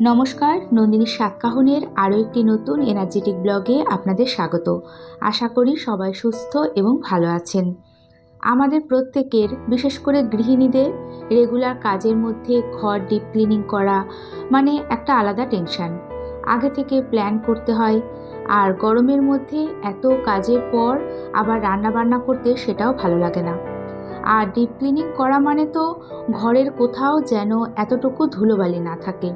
নমস্কার, নন্দিনীর সাতকাহনের আরও একটি নতুন এনার্জেটিক ব্লগে আপনাদের স্বাগত। আশা করি সবাই সুস্থ এবং ভালো আছেন। আমাদের প্রত্যেকের, বিশেষ করে গৃহিণীদের রেগুলার কাজের মধ্যে ঘর ডিপ ক্লিনিং করা মানে একটা আলাদা টেনশন। আগে থেকে প্ল্যান করতে হয়, আর গরমের মধ্যে এত কাজের পর আবার রান্নাবান্না করতে সেটাও ভালো লাগে না। আর ডিপ ক্লিনিং করা মানে তো ঘরের কোথাও যেন এতটুকু ধুলোবালি না থাকে।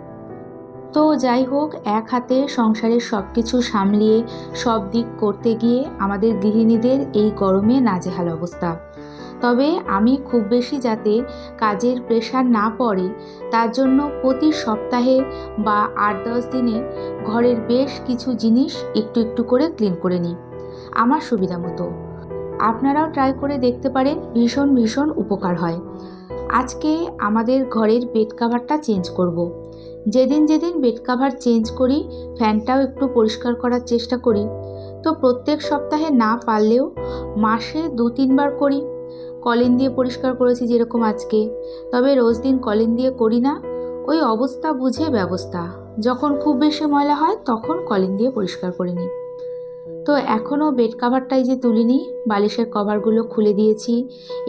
তো যাই হোক, এক হাতে সংসারের সব কিছু সামলিয়ে সব দিক করতে গিয়ে আমাদের গৃহিণীদের এই গরমে নাজেহাল অবস্থা। তবে আমি খুব বেশি যাতে কাজের প্রেশার না পড়ে তার জন্য প্রতি সপ্তাহে বা ৮-১০ দিনে ঘরের বেশ কিছু জিনিস একটু একটু করে ক্লিন করে নিই আমার সুবিধা মতো। আপনারাও ট্রাই করে দেখতে পারেন, ভীষণ ভীষণ উপকার হয়। আজকে আমাদের ঘরের বেড কাভারটা চেঞ্জ করব। যেদিন যেদিন বেড কাভার চেঞ্জ করি, ফ্যানটাও একটু পরিষ্কার করার চেষ্টা করি। তো প্রত্যেক সপ্তাহে না পারলেও মাসে ২-৩ বার করি। কলিন দিয়ে পরিষ্কার করেছি যেরকম আজকে, তবে রোজ দিন কলিন দিয়ে করি না। ওই অবস্থা বুঝে ব্যবস্থা, যখন খুব বেশি ময়লা হয় তখন কলিন দিয়ে পরিষ্কার করে নিই। তো এখনও বেড কাভারটাই যে তুলিনি, বালিশের কভারগুলো খুলে দিয়েছি।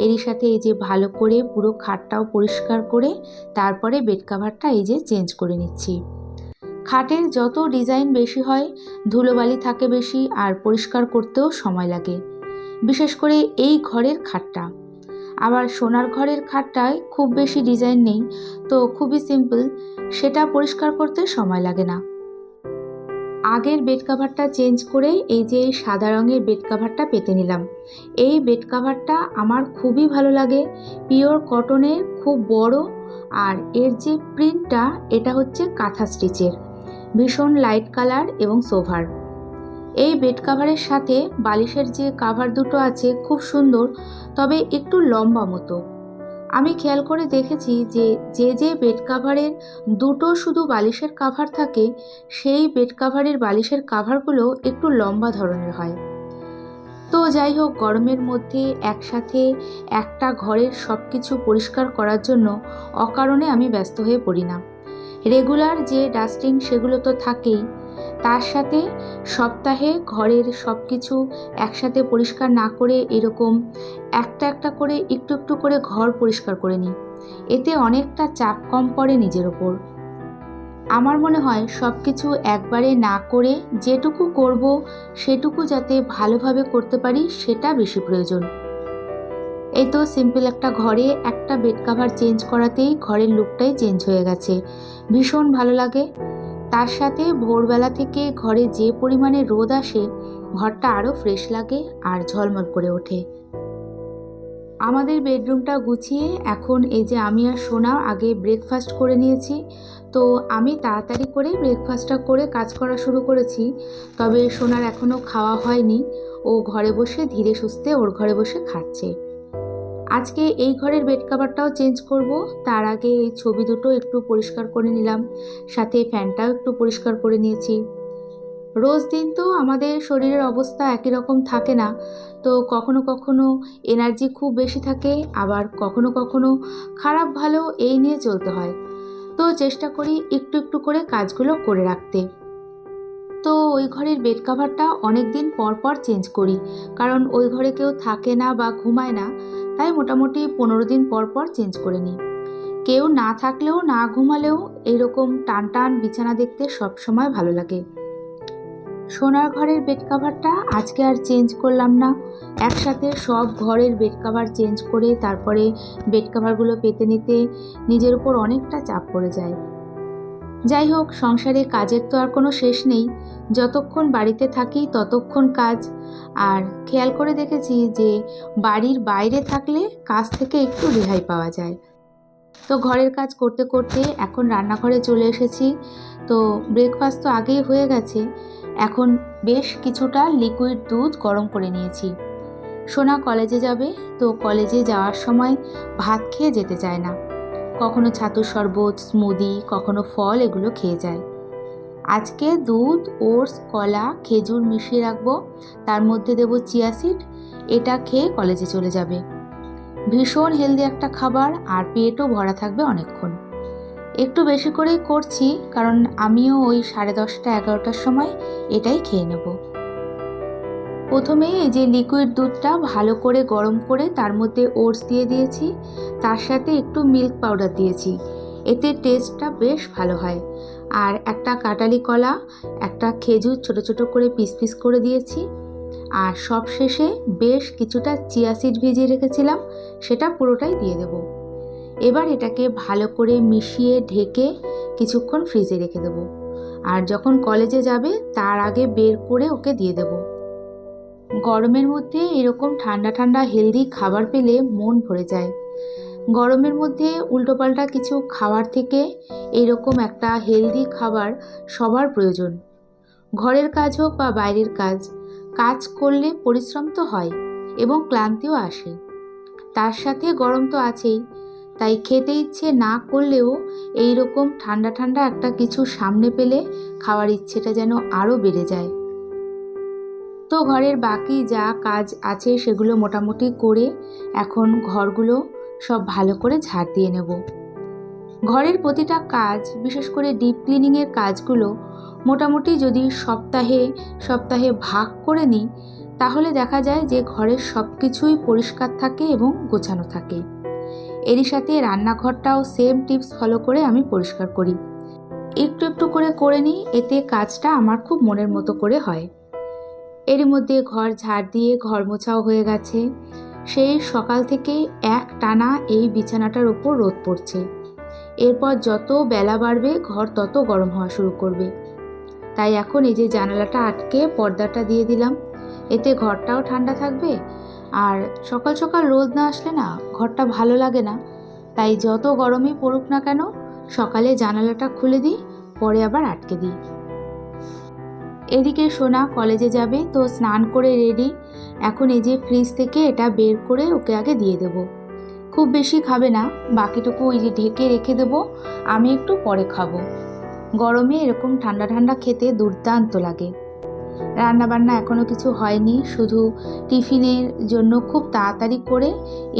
এরই সাথে এই যে ভালো করে পুরো খাটটাও পরিষ্কার করে তারপরে বেড কাভারটা এই যে চেঞ্জ করে নিচ্ছি। খাটের যত ডিজাইন বেশি হয় ধুলোবালি থাকে বেশি, আর পরিষ্কার করতেও সময় লাগে, বিশেষ করে এই ঘরের খাটটা। আবার সোনার ঘরের খাটটায় খুব বেশি ডিজাইন নেই, তো খুবই সিম্পল, সেটা পরিষ্কার করতে সময় লাগে না। আগের বেড কাভারটা চেঞ্জ করে এই যে সাদা রঙের বেড কাভারটা পেতে নিলাম। এই বেড কাভারটা আমার খুবই ভালো লাগে, পিওর কটনের, খুব বড়, আর এর যে প্রিন্টটা এটা হচ্ছে কাঁথা স্টিচের, ভীষণ লাইট কালার এবং সোভার। এই বেড কাভারের সাথে বালিশের যে কাভার দুটো আছে খুব সুন্দর, তবে একটু লম্বা মতো। আমি খেয়াল করে দেখেছি যে যে যে বেড কাভারের দুটো শুধু বালিশের কাভার থাকে, সেই বেড কাভারের বালিশের কাভারগুলো একটু লম্বা ধরনের হয়। তো যাই হোক, গরমের মধ্যে একসাথে একটা ঘরের সব কিছু পরিষ্কার করার জন্য অকারণে আমি ব্যস্ত হয়ে পড়ি না। রেগুলার যে ডাস্টিং সেগুলো তো থাকেই, তার সাথে সপ্তাহে ঘরের সব কিছু একসাথে পরিষ্কার না করে এরকম একটা একটা করে একটু একটু করে ঘর পরিষ্কার করে নিই। এতে অনেকটা চাপ কম পড়ে নিজের ওপর। আমার মনে হয় সব কিছু একবারে না করে যেটুকু করব সেটুকু যাতে ভালোভাবে করতে পারি সেটা বেশি প্রয়োজন। এই তো সিম্পল একটা ঘরে একটা বেড কাভার চেঞ্জ করাতেই ঘরের লুকটাই চেঞ্জ হয়ে গেছে, ভীষণ ভালো লাগে। তার সাথে ভোরবেলা থেকে ঘরে যে পরিমাণে রোদ আসে, ঘরটা আরও ফ্রেশ লাগে আর ঝলমল করে ওঠে। আমাদের বেডরুমটা গুছিয়ে এখন এই যে আমি আর সোনা আগে ব্রেকফাস্ট করে নিয়েছি। তো আমি তাড়াতাড়ি করে ব্রেকফাস্টটা করে কাজ করা শুরু করেছি, তবে সোনার এখনও খাওয়া হয়নি। ও ঘরে বসে ধীরে সুস্থে ওর ঘরে বসে খাচ্ছে। আজকে এই ঘরের বেড কাভারটাও চেঞ্জ করব, তার আগে এই ছবি দুটো একটু পরিষ্কার করে নিলাম, সাথে ফ্যানটাও একটু পরিষ্কার করে নিয়েছি। রোজ দিন তো আমাদের শরীরের অবস্থা একই রকম থাকে না, তো কখনো কখনো এনার্জি খুব বেশি থাকে, আবার কখনো কখনো খারাপ ভালো এই নিয়ে চলতে হয়। তো চেষ্টা করি একটু একটু করে কাজগুলো করে রাখতে। তো ওই ঘরের বেড কাভারটা অনেক দিন পর পর চেঞ্জ করি, কারণ ওই ঘরে কেউ থাকে না বা ঘুমায় না, তাই মোটামুটি 15 দিন পর পর চেঞ্জ করে নিই। কেউ না থাকলেও না ঘুমালেও এইরকম টান টান বিছানা দেখতে সবসময় ভালো লাগে। সোনার ঘরের বেড কাভারটা আজকে আর চেঞ্জ করলাম না, একসাথে সব ঘরের বেড কাভার চেঞ্জ করে তারপরে বেড কাভারগুলো পেতে নিতে নিজের উপর অনেকটা চাপ পড়ে যায়। যাই হোক, সংসারে কাজের তো আর কোনো শেষ নেই, যতক্ষণ বাড়িতে থাকি ততক্ষণ কাজ। আর খেয়াল করে দেখেছি যে বাড়ির বাইরে থাকলে কাজ থেকে একটু রেহাই পাওয়া যায়। তো ঘরের কাজ করতে করতে এখন রান্নাঘরে চলে এসেছি। তো ব্রেকফাস্ট তো আগেই হয়ে গেছে, এখন বেশ কিছুটা লিকুইড দুধ গরম করে নিয়েছি। সোনা কলেজে যাবে, তো কলেজে যাওয়ার সময় ভাত খেয়ে যেতে চায় না, কখনো ছাতুর শরবত, স্মুদি, কখনো ফল এগুলো খেয়ে যায়। আজকে দুধ, ওটস, কলা, খেজুর মিশিয়ে রাখবো, তার মধ্যে দেবো চিয়া সিড, এটা খেয়ে কলেজে চলে যাবে। ভীষণ হেলদি একটা খাবার, আর পেটও ভরা থাকবে অনেকক্ষণ। একটু বেশি করেই করছি, কারণ আমিও ওই 10:30-11টার সময় এটাই খেয়ে নেব। প্রথমেই এই যে লিকুইড দুধটা ভালো করে গরম করে তার মধ্যে ওটস দিয়ে দিয়েছি, তার সাথে একটু মিল্ক পাউডার দিয়েছি, এতে টেস্টটা বেশ ভালো হয়। আর একটা কাঁঠালি কলা, একটা খেজুর ছোট ছোট করে পিস পিস করে দিয়েছি। আর সবশেষে বেশ কিছুটা চিয়া সিড ভিজিয়ে রেখেছিলাম, সেটা পুরোটাই দিয়ে দেব। এবার এটাকে ভালো করে মিশিয়ে ঢেকে কিছুক্ষণ ফ্রিজে রেখে দেব। আর যখন কলেজে যাবে তার আগে বের করে ওকে দিয়ে দেব। গরমের মধ্যে এরকম ঠান্ডা ঠান্ডা হেলদি খাবার পেলে মন ভরে যায়। গরমের মধ্যে উল্টোপাল্টা কিছু খাওয়ার থেকে এরকম একটা হেলদি খাবার সবার প্রয়োজন। ঘরের কাজ হোক বা বাইরের কাজ, কাজ করলে পরিশ্রম তো হয় এবং ক্লান্তিও আসে, তার সাথে গরম তো আছেই। তাই খেতে ইচ্ছে না করলেও এই রকম ঠান্ডা ঠান্ডা একটা কিছু সামনে পেলে খাওয়ার ইচ্ছেটা যেন আরও বেড়ে যায়। তো ঘরের বাকি যা কাজ আছে সেগুলো মোটামুটি করে এখন ঘরগুলো সব ভালো করে ঝাড় দিয়ে নেব। ঘরের প্রতিটা কাজ, বিশেষ করে ডিপ ক্লিনিংয়ের কাজগুলো মোটামুটি যদি সপ্তাহে সপ্তাহে ভাগ করে নিই, তাহলে দেখা যায় যে ঘরের সব কিছুই পরিষ্কার থাকে এবং গোছানো থাকে। এরই সাথে রান্নাঘরটাও সেম টিপস ফলো করে আমি পরিষ্কার করি। একটু একটু করে নিই, এতে কাজটা আমার খুব মনের মতো করে হয়। এরই মধ্যে ঘর ঝাড় দিয়ে ঘর মোছাও হয়ে গেছে। সেই সকাল থেকে এক টানা এই বিছানাটার ওপর রোদ পড়ছে। এরপর যত বেলা বাড়বে ঘর তত গরম হওয়া শুরু করবে। তাই এখন এই যে জানালাটা আটকে পর্দাটা দিয়ে দিলাম, এতে ঘরটাও ঠান্ডা থাকবে। আর সকাল সকাল রোদ না আসলে না ঘরটা ভালো লাগে না। তাই যত গরমই পড়ুক না কেন সকালে জানালাটা খুলে দিই, পরে আবার আটকে দিই। এদিকে সোনা কলেজে যাবে, তো স্নান করে রেডি। এখন এই যে ফ্রিজ থেকে এটা বের করে ওকে আগে দিয়ে দেব। খুব বেশি খাবে না, বাকিটুকু ওই যে ঢেকে রেখে দেব, আমি একটু পরে খাবো। গরমে এরকম ঠান্ডা ঠান্ডা খেতে দুর্দান্ত লাগে। রান্নাবান্না এখনও কিছু হয়নি, শুধু টিফিনের জন্য খুব তাড়াতাড়ি করে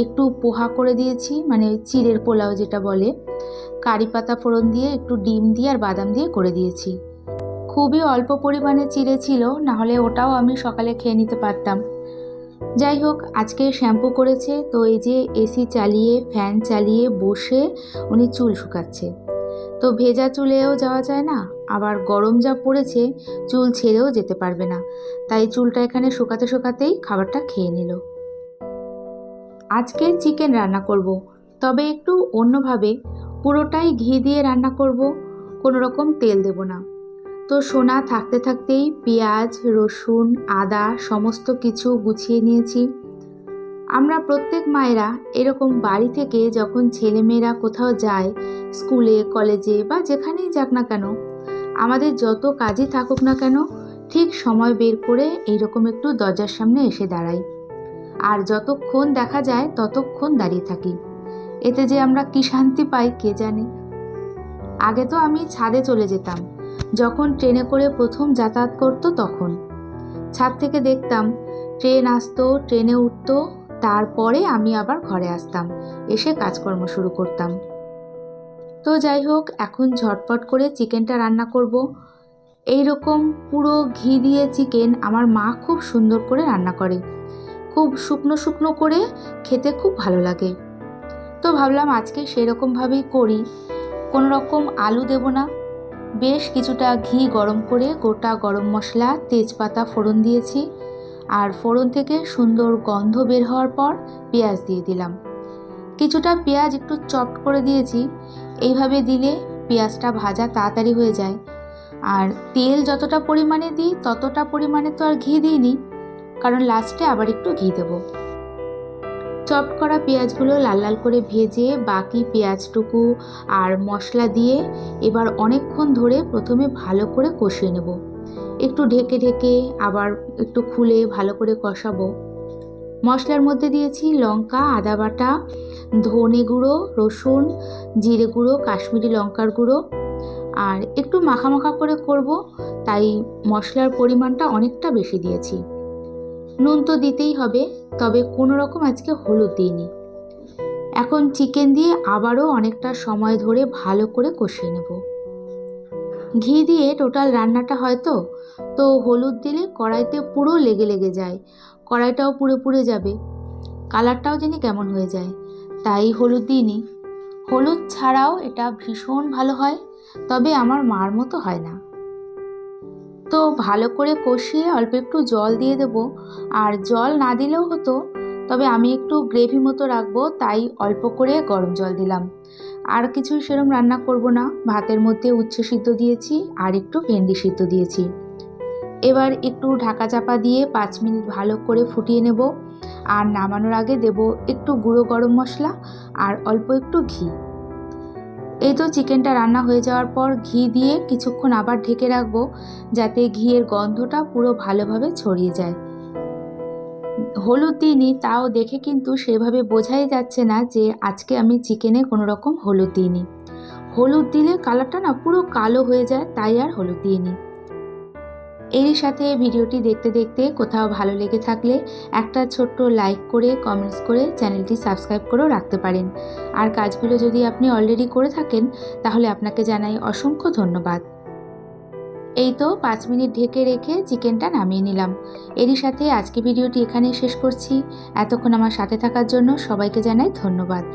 একটু পোহা করে দিয়েছি, মানে চিড়ের পোলাও যেটা বলে, কারি পাতা ফোড়ন দিয়ে একটু ডিম দিয়ে আর বাদাম দিয়ে করে দিয়েছি। খুবই অল্প পরিমাণে চিড়ে ছিল, নাহলে ওটাও আমি সকালে খেয়ে নিতে পারতাম। যাই হোক, আজকে শ্যাম্পু করেছে, তো এই যে এসি চালিয়ে ফ্যান চালিয়ে বসে উনি চুল শুকাচ্ছে। তো ভেজা চুলেও যাওয়া যায় না, আবার গরম যা পড়েছে চুল ছেড়েও যেতে পারবে না, তাই চুলটা এখানে শুকাতে শুকাতেই খাবারটা খেয়ে নিল। আজকে চিকেন রান্না করব, তবে একটু অন্যভাবে, পুরোটাই ঘি দিয়ে রান্না করব, কোনো রকম তেল দেব না। তো সোনা থাকতে থাকতেই পেঁয়াজ, রসুন, আদা সমস্ত কিছু গুছিয়ে নিয়েছি। আমরা প্রত্যেক মায়েরা এরকম বাড়ি থেকে যখন ছেলেমেয়েরা কোথাও যায়, স্কুলে কলেজে বা যেখানেই যাক না কেন, আমাদের যত কাজই থাকুক না কেন, ঠিক সময় বের করে এইরকম একটু দরজার সামনে এসে দাঁড়াই। আর যতক্ষণ দেখা যায় ততক্ষণ দাঁড়িয়ে থাকি। এতে যে আমরা কি শান্তি পাই কে জানে। আগে তো আমি ছাদে চলে যেতাম, যখন ট্রেনে করে প্রথম যাতায়াত করতো তখন ছাদ থেকে দেখতাম ট্রেন আসতো, ট্রেনে উঠতো, তারপরে আমি আবার ঘরে আসতাম, এসে কাজকর্ম শুরু করতাম। তো যাই হোক, এখন ঝটপট করে চিকেনটা রান্না করব। এই রকম পুরো ঘি দিয়ে চিকেন আমার মা খুব সুন্দর করে রান্না করে, খুব শুকনো শুকনো করে খেতে খুব ভালো লাগে। তো ভাবলাম আজকে সেরকমভাবেই করি, কোনো রকম আলু দেব না। বেশ কিছুটা ঘি গরম করে গোটা গরম মশলা, তেজপাতা ফোড়ন দিয়েছি। আর ফোড়ন থেকে সুন্দর গন্ধ বের হওয়ার পর পেঁয়াজ দিয়ে দিলাম। কিছুটা পেঁয়াজ একটু চপ করে দিয়েছি, এইভাবে দিলে পেঁয়াজটা ভাজা তাড়াতাড়ি হয়ে যায়। আর তেল যতটা পরিমাণে দিই ততটা পরিমাণে তো আর ঘি দিইনি, কারণ লাস্টে আবার একটু ঘি দেব। চপ করা পেঁয়াজগুলো লাল লাল করে ভেজে বাকি পেঁয়াজটুকু আর মশলা দিয়ে এবার অনেকক্ষণ ধরে প্রথমে ভালো করে কষিয়ে নেব। একটু ঢেকে ঢেকে আবার একটু খুলে ভালো করে কষাবো। মশলার মধ্যে দিয়েছি লঙ্কা, আদা বাটা, ধনে গুঁড়ো, রসুন, জিরে গুঁড়ো, কাশ্মীরি লঙ্কার গুঁড়ো, আর একটু মাখা মাখা করে করব, তাই মশলার পরিমাণটা অনেকটা বেশি দিয়েছি। নুন তো দিতেই হবে, তবে কোনো রকম আজকে হলুদ দিইনি। এখন চিকেন দিয়ে আবারও অনেকটা সময় ধরে ভালো করে কষিয়ে নেব। ঘি দিয়ে টোটাল রান্নাটা হয়তো, তো হলুদ দিলে কড়াইতে পুরো লেগে লেগে যায়, কড়াইটাও পুড়ে পুড়ে যাবে, কালারটাও যেন কেমন হয়ে যায়, তাই হলুদ দিইনি। হলুদ ছাড়াও এটা ভীষণ ভালো হয়, তবে আমার মার মতো হয় না। তো ভালো করে কষিয়ে অল্প একটু জল দিয়ে দেব, আর জল না দিলেও হতো, তবে আমি একটু গ্রেভি মতো রাখবো, তাই অল্প করে গরম জল দিলাম। আর কিছুই সেরকম রান্না করব না, ভাতের মধ্যে উচ্ছে সিদ্ধ দিয়েছি আর একটু ভেন্ডি সিদ্ধ দিয়েছি। এবার একটু ঢাকা চাপা দিয়ে 5 মিনিট ভালো করে ফুটিয়ে নেব, আর নামানোর আগে দেব একটু গুঁড়ো গরম মশলা আর অল্প একটু ঘি। এই তো চিকেনটা রান্না হয়ে যাওয়ার পর ঘি দিয়ে কিছুক্ষণ আবার ঢেকে রাখবো, যাতে ঘিয়ের গন্ধটা পুরো ভালোভাবে ছড়িয়ে যায়। হলুদ দিইনি, তাও দেখে কিন্তু সেভাবে বোঝাই যাচ্ছে না যে আজকে আমি চিকেনে কোনো রকম হলুদ দিইনি। হলুদ দিলে কালারটা না পুরো কালো হয়ে যায়, তাই আর হলুদ দিইনি। এরই সাথে ভিডিওটি দেখতে দেখতে কোথাও ভালো লেগে থাকলে একটা ছোট্ট লাইক করে কমেন্টস করে চ্যানেলটি সাবস্ক্রাইব করেও রাখতে পারেন। আর কাজগুলো যদি আপনি অলরেডি করে থাকেন তাহলে আপনাকে জানাই অসংখ্য ধন্যবাদ। এই তো 5 মিনিট ঢেকে রেখে চিকেনটা নামিয়ে নিলাম। এরই সাথে আজকে ভিডিওটি এখানেই শেষ করছি। এতক্ষণ আমার সাথে থাকার জন্য সবাইকে জানাই ধন্যবাদ।